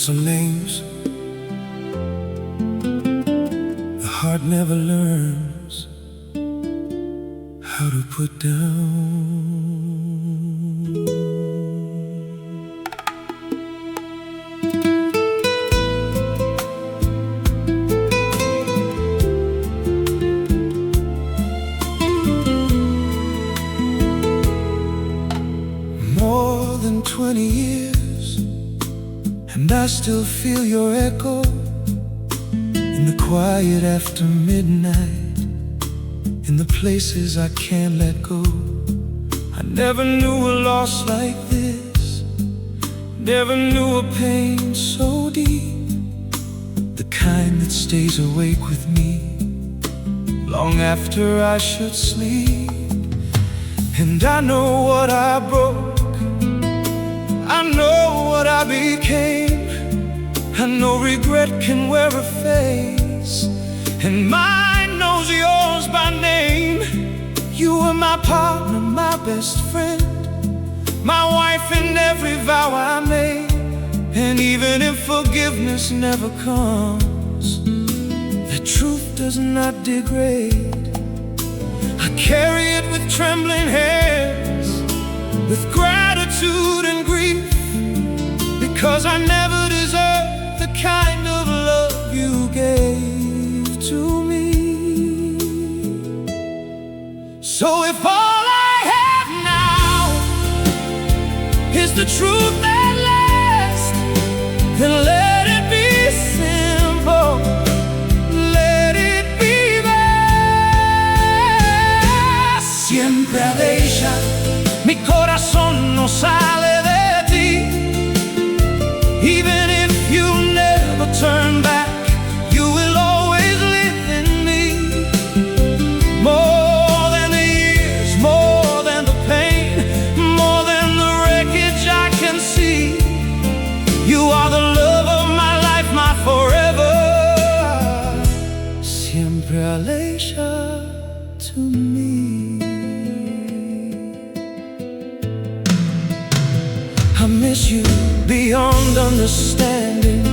some names the heart never learns how to put down. More than 20 years, and I still feel your echo in the quiet after midnight, in the places I can't let go. I never knew a loss like this, never knew a pain so deep, the kind that stays awake with me long after I should sleep. And I know what I broke, I know what I became. I know regret can wear a face, and mine knows yours by name. You were my partner, my best friend, my wife in every vow I made. And even if forgiveness never comes, the truth does not degrade. I carry it with trembling hands, with gratitude and grief, because I never deserved the kind of love you gave to me. So if all I have now is the truth that lasts, then let it be simple, let it be there. Siempre, Aleighsha, mi corazón no sale de ti. Even if you never turn back, you will always live in me. More than the years, more than the pain, more than the wreckage I can see, you are the love of my life, my forever. Siempre, Aleighsha, to me. I miss you beyond understanding,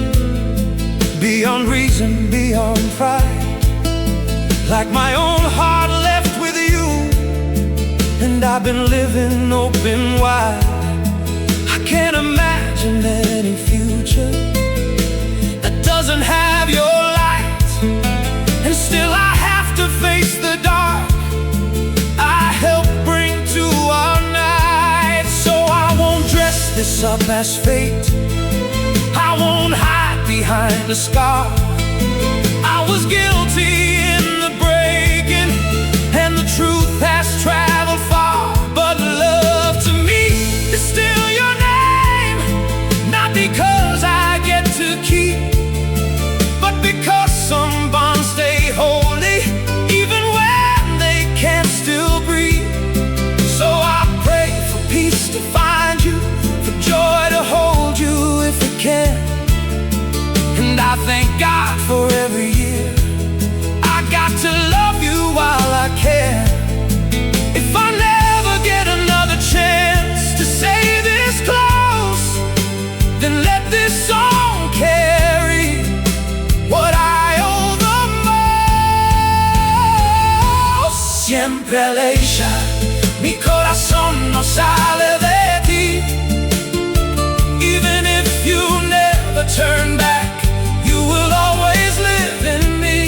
beyond reason, beyond pride. Like my own heart left with you, and I've been living open wide. I can't imagine any future that doesn't have your light, and still I have to face the dark I helped bring to our night. So I won't dress this up as fate, I won't hide behind a scar. I was guilty in the breaking, and the truth has traveled far. But love to me is still your name, not because I get to keep, but because some bonds stay holy even when they can't still breathe. So I pray for peace to find you, for joy to hold you if it can. And I thank God for every year I got to love you while I can. If I never get another chance to say this close, then let this song carry what I owe the most. Siempre, Aleighsha, mi corazón no sale de ti. Even if you never turn back, you will always live in me.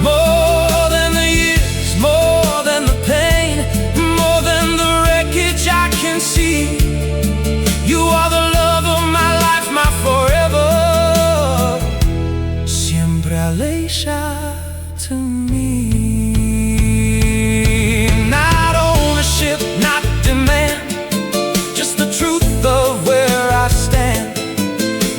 More than the years, more than the pain, more than the wreckage I can see, you are the love of my life, my forever. Siempre, Aleighsha, to me. Not ownership, not demand, just the truth of where I stand.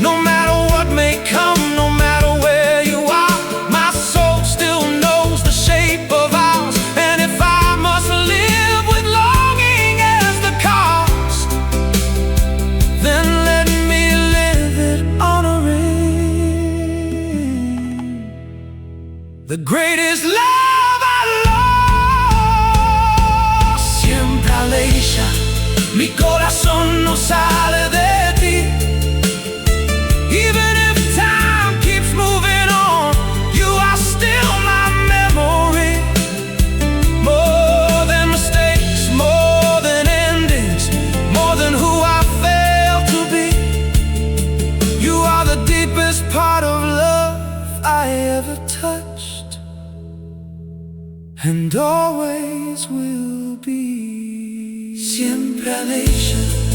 No matter what may come, no matter where you are, my soul still knows the shape of ours. And if I must live with longing as the cost, then let me live it honoring the greatest love I lost. Siempre, Aleighsha, mi corazón no sale de ti. ever touched, and always will be. Siempre Aleighsha.